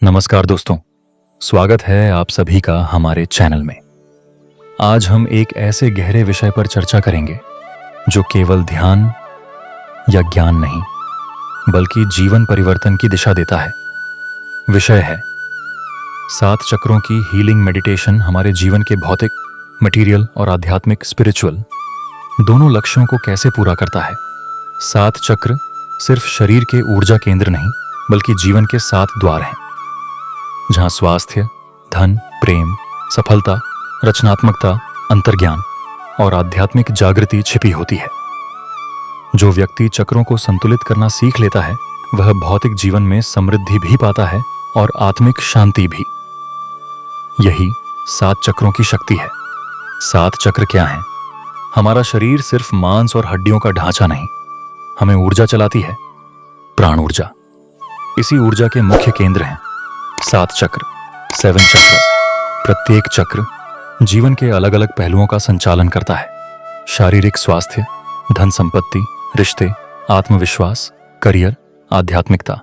नमस्कार दोस्तों, स्वागत है आप सभी का हमारे चैनल में। आज हम एक ऐसे गहरे विषय पर चर्चा करेंगे जो केवल ध्यान या ज्ञान नहीं बल्कि जीवन परिवर्तन की दिशा देता है। विषय है 7 चक्रों की हीलिंग मेडिटेशन हमारे जीवन के भौतिक, मटेरियल और आध्यात्मिक स्पिरिचुअल दोनों लक्ष्यों को कैसे पूरा करता है। 7 चक्र सिर्फ शरीर के ऊर्जा केंद्र नहीं बल्कि जीवन के 7 द्वार हैं, जहां स्वास्थ्य, धन, प्रेम, सफलता, रचनात्मकता, अंतर्ज्ञान और आध्यात्मिक जागृति छिपी होती है। जो व्यक्ति चक्रों को संतुलित करना सीख लेता है वह भौतिक जीवन में समृद्धि भी पाता है और आत्मिक शांति भी। यही 7 चक्रों की शक्ति है। 7 चक्र क्या हैं? हमारा शरीर सिर्फ मांस और हड्डियों का ढांचा नहीं, हमें ऊर्जा चलाती है, प्राण ऊर्जा। इसी ऊर्जा के मुख्य केंद्र हैं 7 चक्र, 7 चक्र। प्रत्येक चक्र जीवन के अलग अलग पहलुओं का संचालन करता है। शारीरिक स्वास्थ्य, धन संपत्ति, रिश्ते, आत्मविश्वास, करियर, आध्यात्मिकता,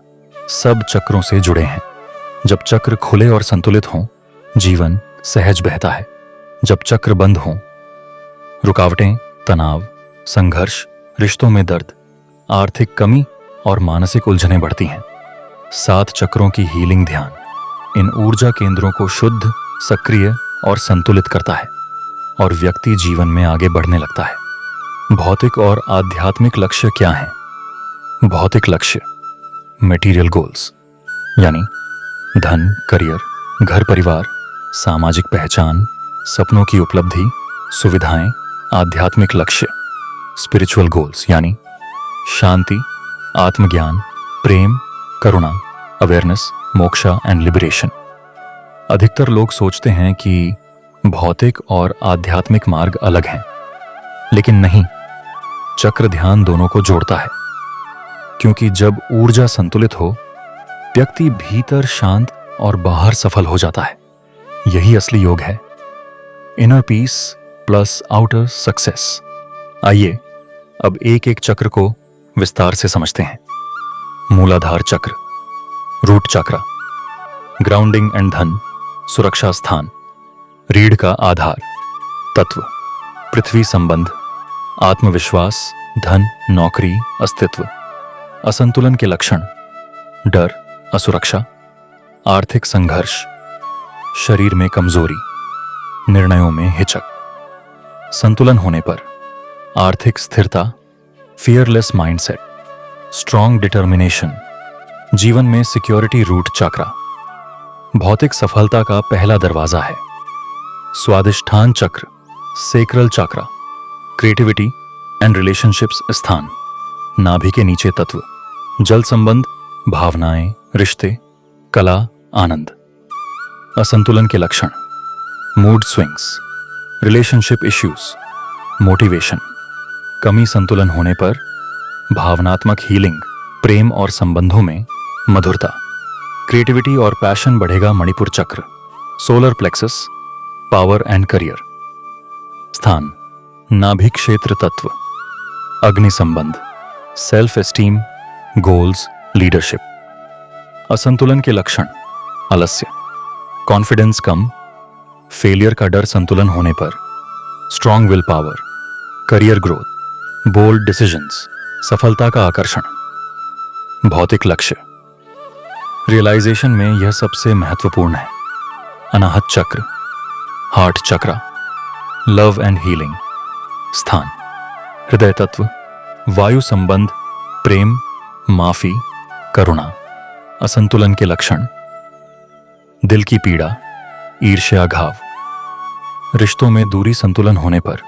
सब चक्रों से जुड़े हैं। जब चक्र खुले और संतुलित हों, जीवन सहज बहता है। जब चक्र बंद हों, रुकावटें, तनाव, संघर्ष, रिश्तों में दर्द, आर्थिक कमी और मानसिक उलझनें बढ़ती हैं। 7 चक्रों की हीलिंग ध्यान इन ऊर्जा केंद्रों को शुद्ध, सक्रिय और संतुलित करता है और व्यक्ति जीवन में आगे बढ़ने लगता है। भौतिक और आध्यात्मिक लक्ष्य क्या हैं? भौतिक लक्ष्य मटेरियल गोल्स यानी धन, करियर, घर परिवार, सामाजिक पहचान, सपनों की उपलब्धि, सुविधाएं। आध्यात्मिक लक्ष्य स्पिरिचुअल गोल्स यानी शांति, आत्मज्ञान, प्रेम, करुणा, अवेयरनेस, मोक्षा एंड लिबरेशन। अधिकतर लोग सोचते हैं कि भौतिक और आध्यात्मिक मार्ग अलग हैं, लेकिन नहीं, चक्र ध्यान दोनों को जोड़ता है। क्योंकि जब ऊर्जा संतुलित हो, व्यक्ति भीतर शांत और बाहर सफल हो जाता है। यही असली योग है, inner peace plus outer success. आइए अब एक एक चक्र को विस्तार से समझते हैं। मूलाधार चक्र, रूट चक्रा, ग्राउंडिंग एंड धन, सुरक्षा स्थान, रीढ़ का आधार, तत्व, पृथ्वी संबंध, आत्मविश्वास, धन, नौकरी, अस्तित्व। असंतुलन के लक्षण डर, असुरक्षा, आर्थिक संघर्ष, शरीर में कमजोरी, निर्णयों में हिचक। संतुलन होने पर आर्थिक स्थिरता, फियरलेस माइंडसेट, स्ट्रॉन्ग डिटर्मिनेशन, जीवन में सिक्योरिटी। रूट चक्रा भौतिक सफलता का पहला दरवाजा है। स्वादिष्ठान चक्र, sacral chakra, creativity and relationships स्थान, नाभि के नीचे तत्व, जल संबंध, भावनाएं, रिश्ते, कला, आनंद। असंतुलन के लक्षण mood swings, relationship issues, motivation. कमी संतुलन होने पर भावनात्मक हीलिंग, प्रेम और संबंधों में मधुरता, क्रिएटिविटी और पैशन बढ़ेगा। मणिपुर चक्र, solar plexus, power and career स्थान, नाभि क्षेत्र तत्व, अग्नि संबंध, सेल्फ एस्टीम, गोल्स, लीडरशिप। असंतुलन के लक्षण आलस्य, कॉन्फिडेंस कम, फेलियर का डर। संतुलन होने पर strong will power, career growth, bold decisions, सफलता का आकर्षण। भौतिक लक्ष्य रियलाइजेशन में यह सबसे महत्वपूर्ण है। अनाहत चक्र, heart chakra, love and healing स्थान, हृदय तत्व, वायु संबंध, प्रेम, माफी, करुणा। असंतुलन के लक्षण दिल की पीड़ा, ईर्ष्या, घाव, रिश्तों में दूरी। संतुलन होने पर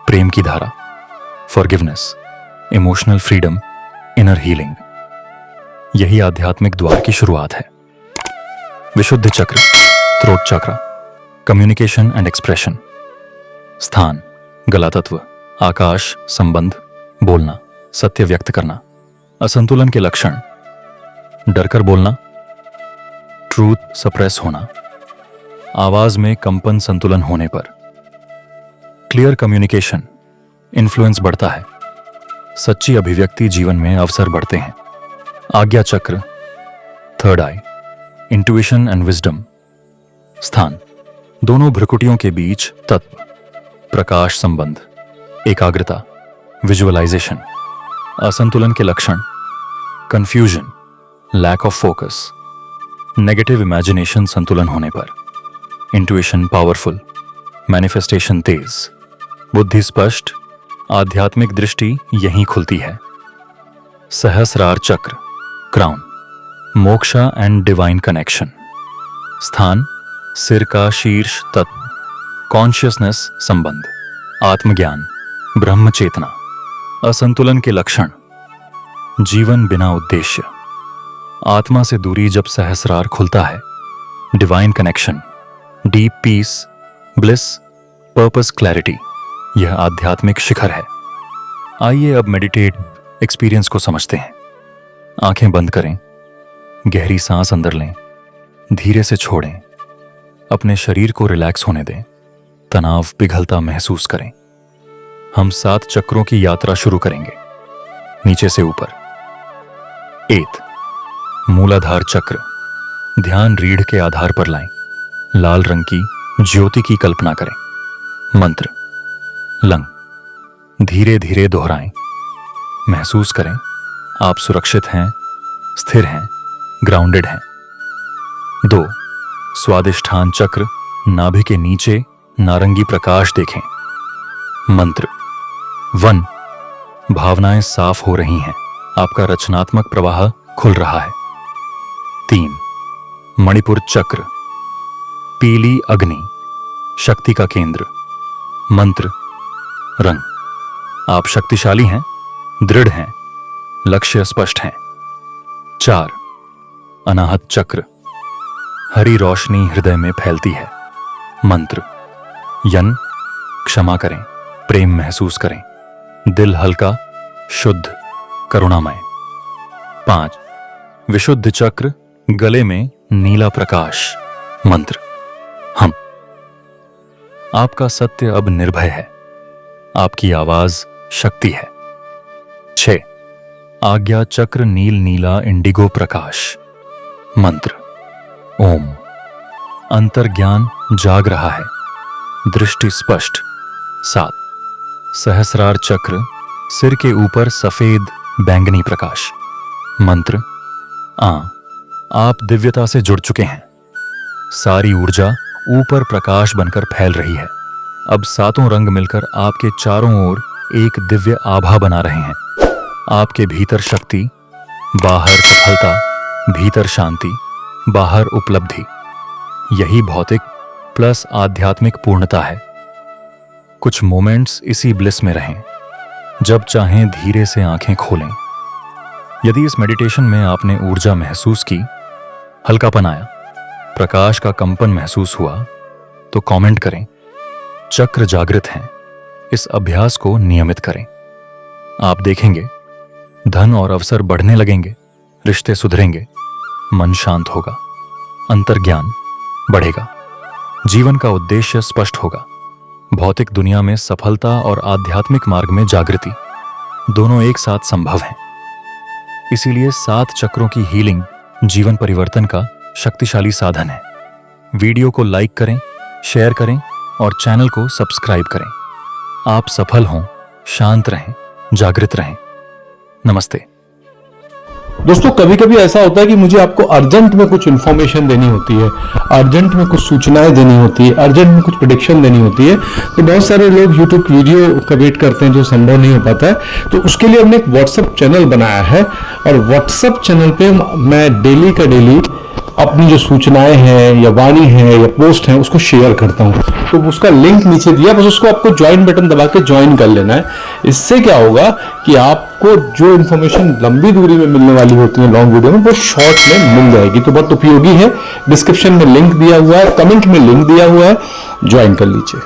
प्रेम की धारा, forgiveness, emotional freedom, inner healing. यही आध्यात्मिक द्वार की शुरुआत है। विशुद्ध चक्र, throat chakra, communication and expression स्थान, गला तत्व, आकाश संबंध, बोलना, सत्य व्यक्त करना। असंतुलन के लक्षण डरकर बोलना, ट्रूथ सप्रेस होना, आवाज में कंपन। संतुलन होने पर क्लियर कम्युनिकेशन, इन्फ्लुएंस बढ़ता है, सच्ची अभिव्यक्ति, जीवन में अवसर बढ़ते हैं। आज्ञा चक्र, third I, intuition and wisdom. स्थान दोनों भ्रुकुटियों के बीच तत्व, प्रकाश संबंध, एकाग्रता, विजुअलाइजेशन। असंतुलन के लक्षण confusion, lack of focus, negative imagination संतुलन होने पर, इंट्यूशन पावरफुल, मैनिफेस्टेशन तेज, बुद्धि स्पष्ट, आध्यात्मिक दृष्टि यहीं खुलती है। सहस्रार चक्र crown, moksha and divine connection. स्थान सिर का शीर्ष तत्व, कॉन्शियसनेस संबंध, आत्मज्ञान, ब्रह्म चेतना। असंतुलन के लक्षण जीवन बिना उद्देश्य, आत्मा से दूरी जब सहस्रार खुलता है, divine connection, deep peace, bliss, purpose, clarity. यह आध्यात्मिक शिखर है। आइए अब मेडिटेट एक्सपीरियंस को समझते हैं। आंखें बंद करें, गहरी सांस अंदर लें, धीरे से छोड़ें, अपने शरीर को रिलैक्स होने दें, तनाव पिघलता महसूस करें। हम 7 चक्रों की यात्रा शुरू करेंगे, नीचे से ऊपर। 8 मूलाधार चक्र, ध्यान रीढ़ के आधार पर लाएं, लाल रंग की ज्योति की कल्पना करें। मंत्र लंग, धीरे धीरे दोहराएं, महसूस करें आप सुरक्षित हैं, स्थिर हैं, ग्राउंडेड हैं। 2 स्वादिष्ठान चक्र, नाभि के नीचे नारंगी प्रकाश देखें। मंत्र 1 भावनाएं साफ हो रही हैं, आपका रचनात्मक प्रवाह खुल रहा है। 3 मणिपुर चक्र, पीली अग्नि, शक्ति का केंद्र। मंत्र रंग, आप शक्तिशाली हैं, दृढ़ हैं, लक्ष्य स्पष्ट हैं। 4 अनाहत चक्र, हरी रोशनी हृदय में फैलती है। मंत्र यन, क्षमा करें, प्रेम महसूस करें, दिल हल्का, शुद्ध, करुणामय। 5 विशुद्ध चक्र, गले में नीला प्रकाश। मंत्र हम, आपका सत्य अब निर्भय है, आपकी आवाज शक्ति है। 6 आज्ञा चक्र, नील नीला इंडिगो प्रकाश। मंत्र ओम, अंतर्ज्ञान जाग रहा है, दृष्टि स्पष्ट। 7 सहस्रार चक्र, सिर के ऊपर सफेद बैंगनी प्रकाश। मंत्र आप दिव्यता से जुड़ चुके हैं, सारी ऊर्जा ऊपर प्रकाश बनकर फैल रही है। अब 7 रंग मिलकर आपके चारों ओर एक दिव्य आभा बना रहे हैं। आपके भीतर शक्ति, बाहर सफलता, भीतर शांति, बाहर उपलब्धि। यही भौतिक प्लस आध्यात्मिक पूर्णता है। कुछ मोमेंट्स इसी ब्लिस में रहें, जब चाहें धीरे से आंखें खोलें। यदि इस मेडिटेशन में आपने ऊर्जा महसूस की, हल्कापन आया, प्रकाश का कंपन महसूस हुआ, तो कमेंट करें। चक्र जागृत हैं, इस अभ्यास को नियमित करें। आप देखेंगे धन और अवसर बढ़ने लगेंगे, रिश्ते सुधरेंगे, मन शांत होगा, अंतर्ज्ञान बढ़ेगा, जीवन का उद्देश्य स्पष्ट होगा। भौतिक दुनिया में सफलता और आध्यात्मिक मार्ग में जागृति दोनों एक साथ संभव हैं। इसीलिए 7 चक्रों की हीलिंग जीवन परिवर्तन का शक्तिशाली साधन है। वीडियो को लाइक करें, शेयर करें और चैनल को सब्सक्राइब करें। आप सफल हों, शांत रहें, जागृत रहें। नमस्ते। दोस्तों, कभी कभी ऐसा होता है कि मुझे आपको अर्जेंट में कुछ इन्फॉर्मेशन देनी होती है, अर्जेंट में कुछ सूचनाएं देनी होती है, अर्जेंट में कुछ प्रेडिक्शन देनी होती है। तो बहुत सारे लोग यूट्यूब वीडियो का वेट करते हैं, जो संभव नहीं हो पाता है। तो उसके लिए हमने एक व्हाट्सएप चैनल बनाया है और व्हाट्सएप चैनल पे मैं डेली का डेली अपनी जो सूचनाएं हैं या वाणी है या पोस्ट है उसको शेयर करता हूं। तो उसका लिंक नीचे दिया, बस उसको आपको ज्वाइन बटन दबा के ज्वाइन कर लेना है। इससे क्या होगा कि आपको जो इन्फॉर्मेशन लंबी दूरी में मिलने वाली होती है लॉन्ग वीडियो में, वो शॉर्ट में मिल जाएगी। तो बहुत उपयोगी है। डिस्क्रिप्शन में लिंक दिया हुआ है, कमेंट में लिंक दिया हुआ है, ज्वाइन कर लीजिए।